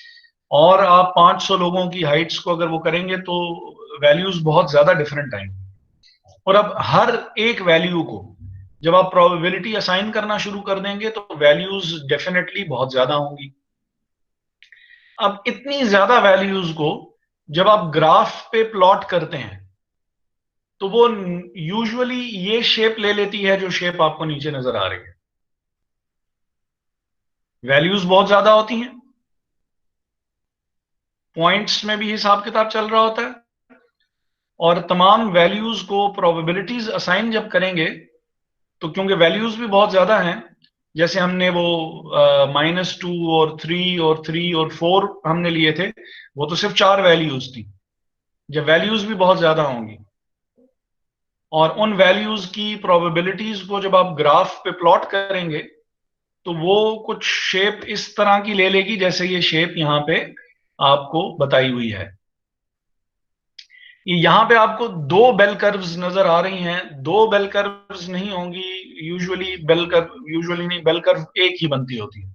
और आप 500 लोगों की हाइट्स को अगर वो करेंगे, तो वैल्यूज बहुत ज्यादा डिफरेंट आएंगे। और अब हर एक वैल्यू को जब आप प्रोबेबिलिटी असाइन करना शुरू कर देंगे, तो वैल्यूज डेफिनेटली बहुत ज्यादा होंगी। अब इतनी ज्यादा वैल्यूज को जब आप ग्राफ पे प्लॉट करते हैं, तो वो यूजुअली ये शेप ले लेती है जो शेप आपको नीचे नजर आ रही है। वैल्यूज बहुत ज्यादा होती हैं, पॉइंट्स में भी हिसाब किताब चल रहा होता है, और तमाम वैल्यूज को प्रोबेबिलिटीज असाइन जब करेंगे, तो क्योंकि वैल्यूज भी बहुत ज्यादा हैं, जैसे हमने वो -2 और 3 और 3 और 4 हमने लिए थे, वो तो सिर्फ 4 वैल्यूज थी। जब वैल्यूज भी बहुत ज्यादा होंगी और उन वैल्यूज की प्रोबेबिलिटीज को जब आप ग्राफ पे प्लॉट करेंगे तो वो कुछ शेप इस तरह की ले लेगी जैसे ये शेप यहाँ पे आपको बताई हुई है। यहाँ पे आपको 2 बेल कर्व्स नजर आ रही हैं। 2 बेल कर्व्स नहीं होंगी, यूजुअली नहीं, बेल कर्व एक ही बनती होती है।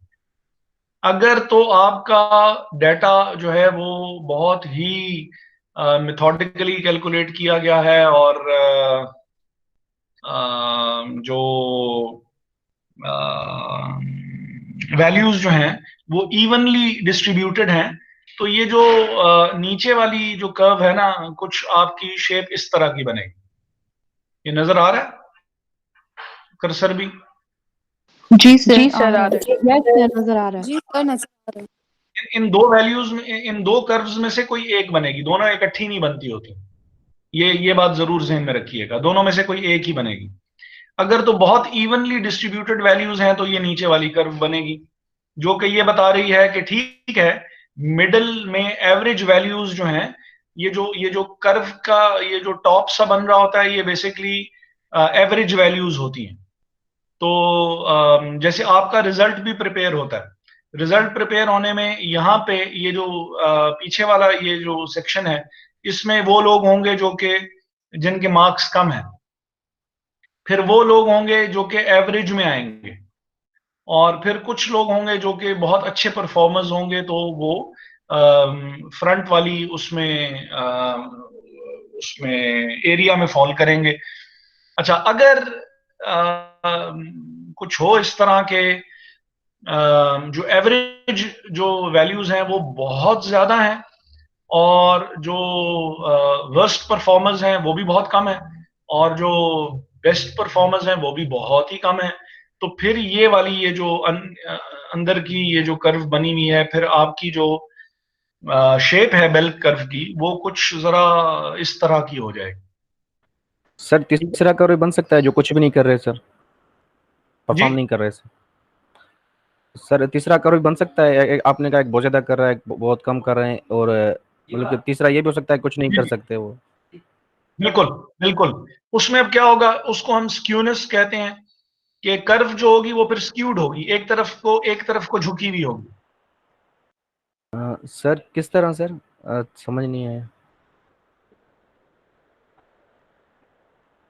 अगर तो आपका डाटा जो है वो बहुत ही मेथोडिकली कैलकुलेट किया गया है और जो वैल्यूज जो हैं वो इवनली डिस्ट्रीब्यूटेड हैं, तो ये जो नीचे वाली जो कर्व है ना, कुछ आपकी शेप इस तरह की बनेगी। ये नजर आ रहा है कर्सर भी? जी सर जी सर, आ रहा है। यस सर नजर आ रहा है। जी सर, नजर आ रहा है। इन 2 वैल्यूज में, इन 2 कर्व्स में से कोई एक बनेगी, दोनों इकट्ठी नहीं बनती होती। ये बात जरूर ज़हन में रखिएगा, दोनों में से कोई एक ही बनेगी। अगर तो बहुत इवनली डिस्ट्रीब्यूटेड वैल्यूज हैं तो ये नीचे वाली कर्व बनेगी, जो कि ये बता रही है कि ठीक है, मिडिल में एवरेज वैल्यूज जो हैं, ये जो कर्व का ये जो टॉप सा बन रहा होता है, ये बेसिकली एवरेज वैल्यूज होती हैं। तो जैसे आपका रिजल्ट भी प्रिपेयर होता है, रिजल्ट प्रिपेयर होने में यहाँ पे ये जो पीछे वाला ये जो सेक्शन है, इसमें वो लोग होंगे जो कि जिनके मार्क्स कम हैं, फिर वो लोग होंगे जो कि एवरेज में आएंगे, और फिर कुछ लोग होंगे जो कि बहुत अच्छे परफॉर्मर्स होंगे, तो वो फ्रंट वाली उसमें एरिया में फॉल करेंगे। अच्छा, अगर कुछ हो इस तरह के जो एवरेज जो वैल्यूज हैं वो बहुत ज्यादा हैं और जो वर्स्ट परफॉर्मर्स हैं वो भी बहुत कम है, और जो बेस्ट परफॉर्मर्स हैं वो भी बहुत ही कम है, तो फिर ये वाली ये जो अंदर की ये जो कर्व बनी हुई है, फिर आपकी जो शेप है बेल कर्व की, वो कुछ जरा इस तरह की हो जाएगी। सर तीसरा कर्व बन सकता है जो कुछ भी नहीं कर रहे सर, परफॉर्म जी नहीं कर रहे सर। तीसरा कर्व बन सकता है, आपने कहा एक बहुत ज्यादा कर रहा है, एक बहुत कम कर रहे हैं, और मतलब कि तीसरा ये भी हो सकता है कुछ नहीं कर सकते वो। बिल्कुल बिल्कुल। उसमें अब क्या होगा, उसको हम स्क्यूनेस कहते हैं, कि कर्व जो होगी वो फिर स्क्यूड होगी, एक तरफ को झुकी हुई होगी। सर किस तरह सर, समझ नहीं आया।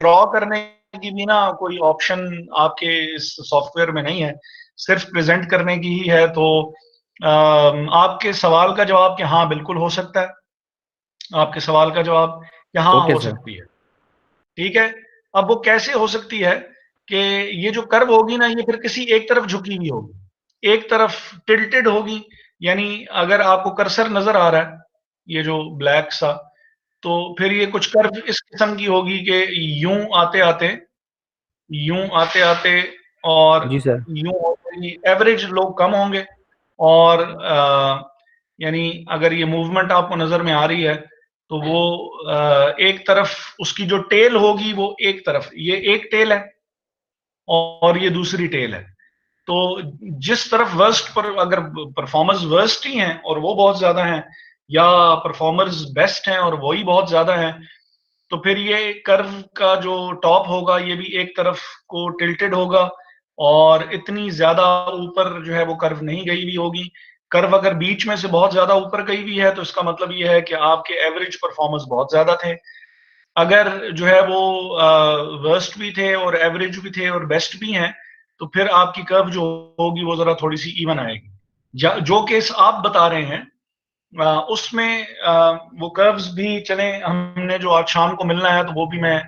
ड्रॉ करने की भी ना कोई ऑप्शन आपके इस सॉफ्टवेयर में नहीं है, सिर्फ प्रेजेंट करने की ही है। तो आपके सवाल का जवाब कि हाँ बिल्कुल हो सकता है, आपके सवाल का जवाब कि हाँ ओके हो सर। सकती है। ठीक है, अब वो कैसे हो सकती है कि ये जो कर्व होगी ना, ये फिर किसी एक तरफ झुकी हुई होगी, एक तरफ टिल्टेड होगी। यानी अगर आपको कर्सर नजर आ रहा है ये जो ब्लैक सा, तो फिर ये कुछ कर्व इस किस्म की होगी कि यूं आते आते और जी सर। यूं एवरेज लोग कम होंगे, और यानी अगर ये मूवमेंट आपको नजर में आ रही है तो वो एक तरफ उसकी जो टेल होगी वो एक तरफ, ये एक टेल है और ये दूसरी टेल है। तो जिस तरफ वर्स्ट पर अगर परफॉर्मर्स वर्स्ट ही हैं और वो बहुत ज्यादा हैं, या परफॉर्मर्स बेस्ट हैं और वही बहुत ज्यादा हैं, तो फिर ये कर्व का जो टॉप होगा ये भी एक तरफ को टिल्टेड होगा, और इतनी ज्यादा ऊपर जो है वो कर्व नहीं गई हुई होगी। कर्व अगर बीच में से बहुत ज्यादा ऊपर गई हुई है तो इसका मतलब ये है कि आपके एवरेज परफॉर्मर्स बहुत ज्यादा थे। अगर जो है वो वर्स्ट भी थे और एवरेज भी थे और बेस्ट भी हैं, तो फिर आपकी कर्व जो होगी वो जरा थोड़ी सी इवन आएगी। जो केस आप बता रहे हैं उसमें वो कर्व्स भी चले, हमने जो आज शाम को मिलना है तो वो भी मैं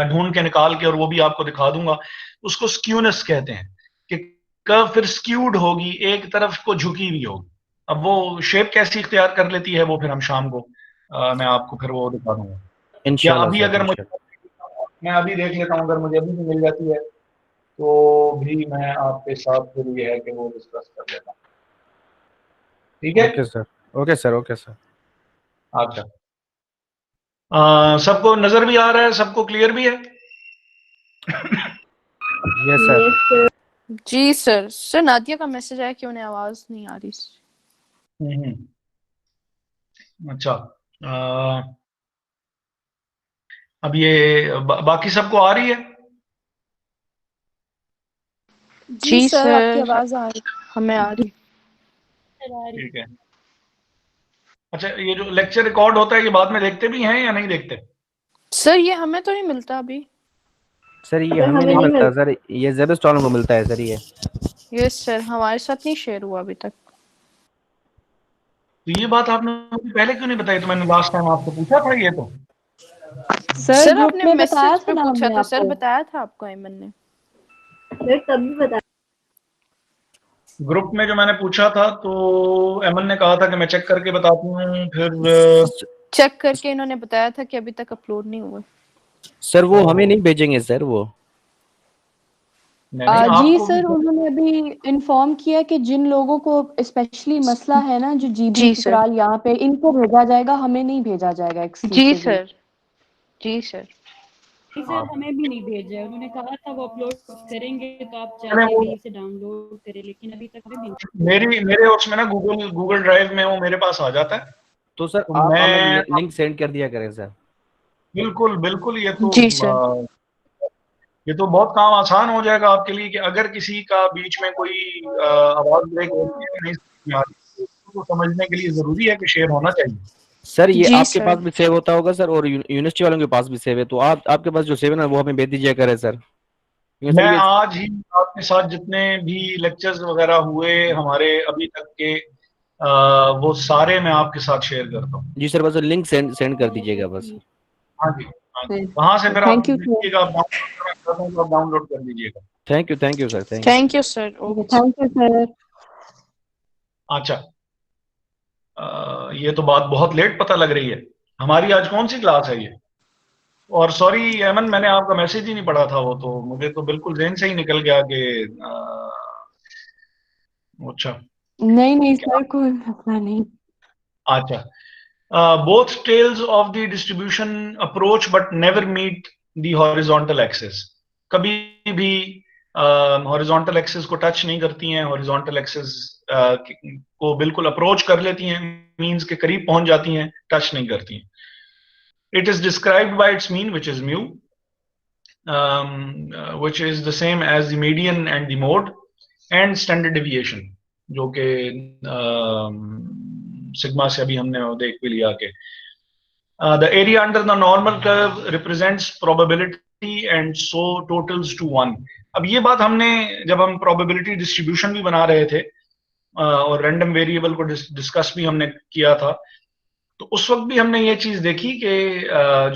ढूंढ के निकाल के और वो भी आपको दिखा दूंगा। उसको स्क्यूनेस कहते हैं, कि कर्व फिर स्क्यूड होगी, एक तरफ को झुकी हुई होगी। अब वो शेप कैसी इख्तियार कर लेती है वो फिर हम शाम को मैं आपको फिर वो दिखा दूंगा। या इंशाल्लाह अभी सर, अगर मुझे, इंशाल्लाह। मैं अभी देख लेता हूँ, अगर मुझे अभी भी मिल जाती है तो भी मैं आपके साथ फिर ये है कि वो डिस्कस कर लेता हूँ। ठीक है? Okay sir, okay sir, okay sir. अच्छा, सबको नजर भी आ रहा है, सबको क्लियर भी है? Yes sir. Yes sir. जी सर। सर नादिया का मैसेज आया कि उन्हें आवाज नहीं आ रही। अच्छा, अब ये बाकी सबको आ रही है? जी सर आपकी आवाज आ रही, हमें आ रही। ठीक है। अच्छा, ये जो लेक्चर रिकॉर्ड होता है ये बाद में देखते भी हैं या नहीं देखते? सर ये हमें तो नहीं मिलता अभी। सर ये सर हमें हमें नहीं नहीं मिलता सर, ये ज़ेबस्टॉन वालों को मिलता है सर ये। यस सर, हमारे साथ नहीं शेयर हुआ अभी तक। तो ये बात आपने मुझे पहले क्यों नहीं बताई? तो मैंने लास्ट टाइम आपसे पूछा था ये तो। सर ग्रुप आपने में बताया मैसेज था पे ना पूछा हमने था सर, आपको। बताया था आपको अयमन ने। सर तब भी बता। ग्रुप में जो मैंने पूछा था तो एमन ने कहा था कि मैं चेक करके बताती हूँ, फिर चेक करके इन्होंने बताया था कि अभी तक अपलोड नहीं हुआ। सर वो हमें नहीं भेजेंगे सर वो। नहीं, जी आपको सर, उन्होंने अभी इन्फॉर्म किया कि जिन लोगों को स्पेशली मसला है ना, जो जीबी जी सर। सुकराल यहाँ पे, इनको भेजा जाएगा, हमें नहीं भेजा जाएगा जी एक्सक्लूसिवली। सर। जी सर। सर हमें भी नहीं भेजा है, उन्होंने कहा था वो अपलोड करेंगे तो आप मैंने जाके वो कहीं से डाउनलोड करें, लेकिन अभी तक हमें भी नहीं। मेरे उसमें ना गूगल ड्राइव में वो मेरे पास आ जाता है। तो सर तो आप हमें मैं लिंक सेंड कर दिया करें सर। बिल्कुल बिल्कुल, जी सर। ये तो बहुत काम आसान हो जाएगा आपके लिए कि अगर किसी का बीच में कोई आवाज ब्रेक होती है, नहीं समझ में आ रही, तो समझने के लिए जरूरी है कि शेयर होना चाहिए। सर ये जी आपके पास सर। भी सेव होता होगा सर, और यूनिवर्सिटी वालों के पास भी सेव है, तो आप आपके पास जो सेव है ना वो हमें भेज दीजिए करें सर, क्योंकि सर मैं ये। आज ही आपके साथ जितने भी लेक्चर्स वगैरह हुए हमारे अभी तक के, वो सारे मैं आपके साथ शेयर करता हूँ। जी सर, बस लिंक सेंड सेंड कर दीजिएगा बस। हाँ जी, हाँ जी, वहां से फिर आप थैंक यू सर। देखिएगा, आप डाउनलोड करना चाहते हैं तो आप डाउनलोड कर लीजिएगा। Thank you sir, thank you. Thank you sir. Thank you sir. अच्छा, ये तो बात बहुत लेट पता लग रही है। हमारी आज कौन सी क्लास है ये? और सॉरी अमन, मैंने आपका मैसेज ही नहीं पढ़ा था, वो तो मुझे तो बिल्कुल जेहन से ही निकल गया कि अच्छा नहीं नहीं क्या। सर, कोई मसला नहीं। अच्छा, both tails of the distribution approach but never meet the horizontal axis. कभी भी horizontal axis को टच नहीं करती हैं, horizontal axis को बिल्कुल अप्रोच कर लेती हैं, मीन्स के करीब पहुंच जाती हैं, टच नहीं करती हैं। It is described by its mean, which is mu, which is the same as the median and the mode, and standard deviation, जो कि सिग्मा से अभी हमने देख भी लिया कि the area under the normal curve represents probability and so totals to 1. अब ये बात हमने जब हम probability distribution भी बना रहे थे और random variable को डिस्कस भी हमने किया था, तो उस वक्त भी हमने ये चीज देखी कि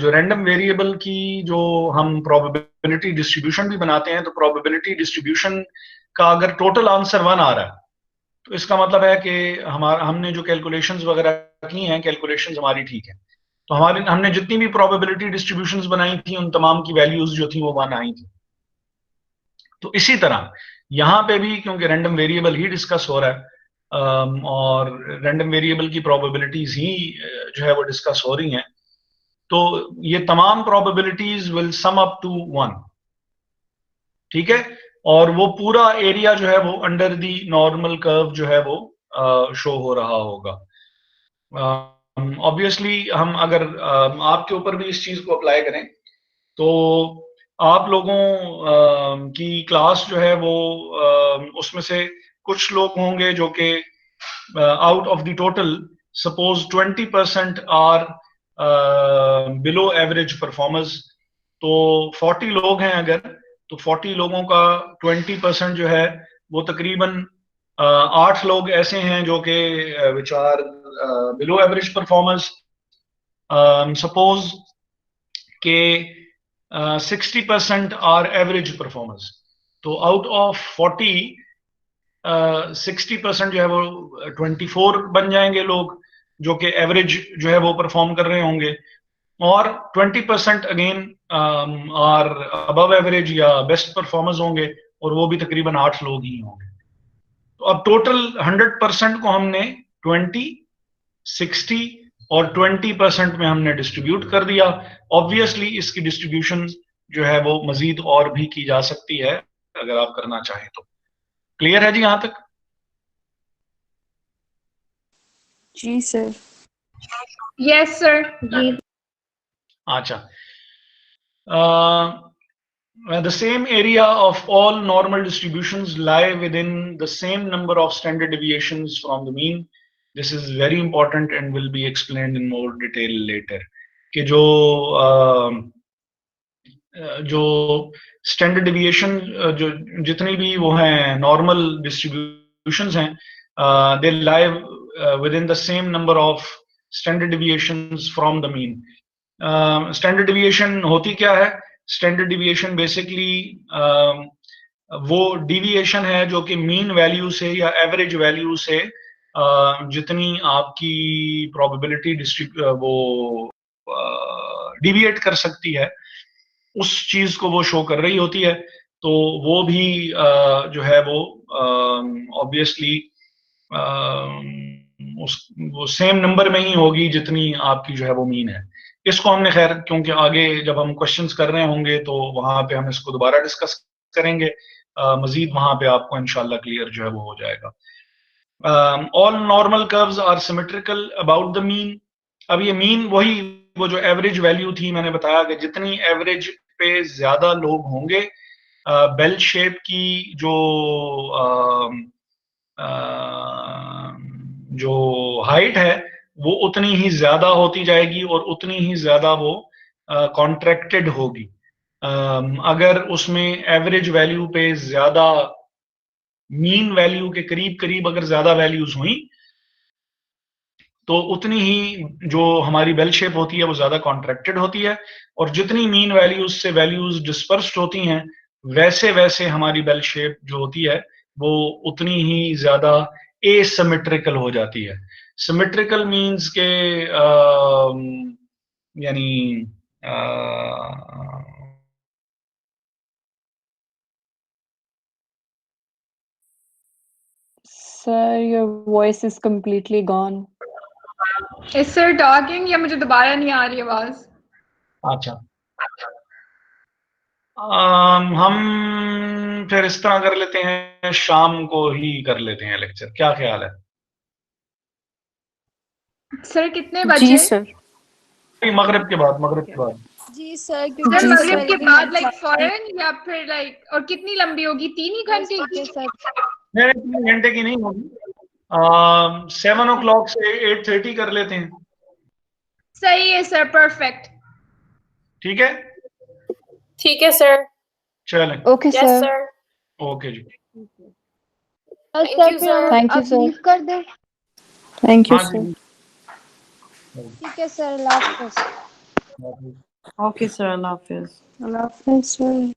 जो रैंडम वेरिएबल की जो हम प्रोबेबिलिटी डिस्ट्रीब्यूशन भी बनाते हैं, तो प्रोबेबिलिटी डिस्ट्रीब्यूशन का अगर टोटल आंसर 1 आ रहा है तो इसका मतलब है कि हमारा हमने जो कैलकुलेशंस वगैरह की हैं, कैलकुलेशंस हमारी ठीक है। तो हमारे हमने जितनी भी प्रोबेबिलिटी डिस्ट्रीब्यूशंस बनाई थी उन तमाम की वैल्यूज जो थी वो 1 आई थी। तो इसी तरह यहाँ पे भी क्योंकि रैंडम वेरिएबल ही डिस्कस हो रहा है और रैंडम वेरिएबल की प्रोबेबिलिटीज ही जो है वो डिस्कस हो रही हैं, तो ये तमाम probabilities will sum up to 1, ठीक है। और वो पूरा एरिया जो है वो अंडर दी नॉर्मल कर्व जो है वो शो हो रहा होगा। ऑब्वियसली हम अगर आपके ऊपर भी इस चीज को अप्लाई करें तो आप लोगों की क्लास जो है वो उसमें से कुछ लोग होंगे जो कि out of the total, suppose 20% are below average performers, तो 40 लोग हैं अगर, तो 40 लोगों का 20% जो है वो तकरीबन 8 लोग ऐसे हैं जो कि which are below average performers. Suppose के 60% are average performers, तो out of 40 60% जो है वो 24 बन जाएंगे लोग जो कि एवरेज जो है वो परफॉर्म कर रहे होंगे, और 20% अगेन आर अबव एवरेज या बेस्ट परफॉर्मर्स होंगे, और वो भी तकरीबन 8 लोग ही होंगे। तो अब टोटल 100% को हमने 20, 60 और 20% में हमने डिस्ट्रीब्यूट कर दिया। ऑब्वियसली इसकी डिस्ट्रीब्यूशन जो है वो मजीद और भी की जा सकती है अगर आप करना चाहें तो। क्लियर है जी यहाँ तक? जी सर। Yes, sir. जी अच्छा, the same area of all normal distributions lie within the same number of standard deviations from the mean. This is very important and will be explained in more detail later. कि जो स्टैंडर्ड डिविएशन जो जितनी भी वो हैं नॉर्मल डिस्ट्रीब्यूशंस हैं, they lie within the same number of standard deviations from the mean. Standard deviation होती क्या है? स्टैंडर्ड डिविएशन बेसिकली वो डिविएशन है जो कि मीन वैल्यू से या एवरेज वैल्यू से जितनी आपकी प्रोबेबिलिटी वो डिविएट कर सकती है उस चीज को वो शो कर रही होती है. तो वो भी जो है वो ऑब्वियसली वो सेम नंबर में ही होगी जितनी आपकी जो है वो मीन है. इसको हमने खैर क्योंकि आगे जब हम क्वेश्चंस कर रहे होंगे तो वहां पे हम इसको दोबारा डिस्कस करेंगे, मजीद वहां पे आपको इंशाल्लाह क्लियर जो है वो हो जाएगा. All normal curves are symmetrical about the mean. अब ये मीन वही वो जो एवरेज वैल्यू थी, मैंने बताया कि जितनी एवरेज पे ज्यादा लोग होंगे, बेल शेप की जो हाइट है वो उतनी ही ज्यादा होती जाएगी और उतनी ही ज्यादा वो कॉन्ट्रैक्टेड होगी. अगर उसमें एवरेज वैल्यू पे ज्यादा मीन वैल्यू के करीब करीब अगर ज्यादा वैल्यूज हुई तो उतनी ही जो हमारी बेल शेप होती है वो ज्यादा कॉन्ट्रैक्टेड होती है, और जितनी मीन वैल्यूज से वैल्यूज डिस्पर्स्ड होती हैं वैसे वैसे हमारी बेल शेप जो होती है वो उतनी ही ज्यादा एसिमेट्रिकल हो जाती है. सिमेट्रिकल मीन्स के यानी Sir, your voice is completely gone. Is sir talking या मुझे दोबारा नहीं आ रही आवाज? अच्छा, हम फिर इस तरह कर लेते हैं, शाम को ही कर लेते हैं लेक्चर, क्या ख्याल है? सर कितने जी बजे? सर। मगरिब के बाद. जी सर, सर क्योंकि मगरिब के मेरी बाद लाइक next- फौरन या फिर लाइक, और कितनी लंबी होगी? 3 ही घंटे ठीक की? है सर। नहीं, 3 घंटे की नहीं होगी, 7 o'clock से 8:30 कर लेते हैं. सही है सर, परफेक्ट. ठीक है, ठीक है सर. चलें. Okay yes sir. Sir. Okay जी. Thank सर you, फिर sir. Thank you, आप sir. लीव कर दें? थैंक यू हाँ सर। जी. ठीक है सर, अल्लाह हाफ़िज़। ओके सर, अल्लाह हाफिज. अल्लाह हाफ़िज़ सर।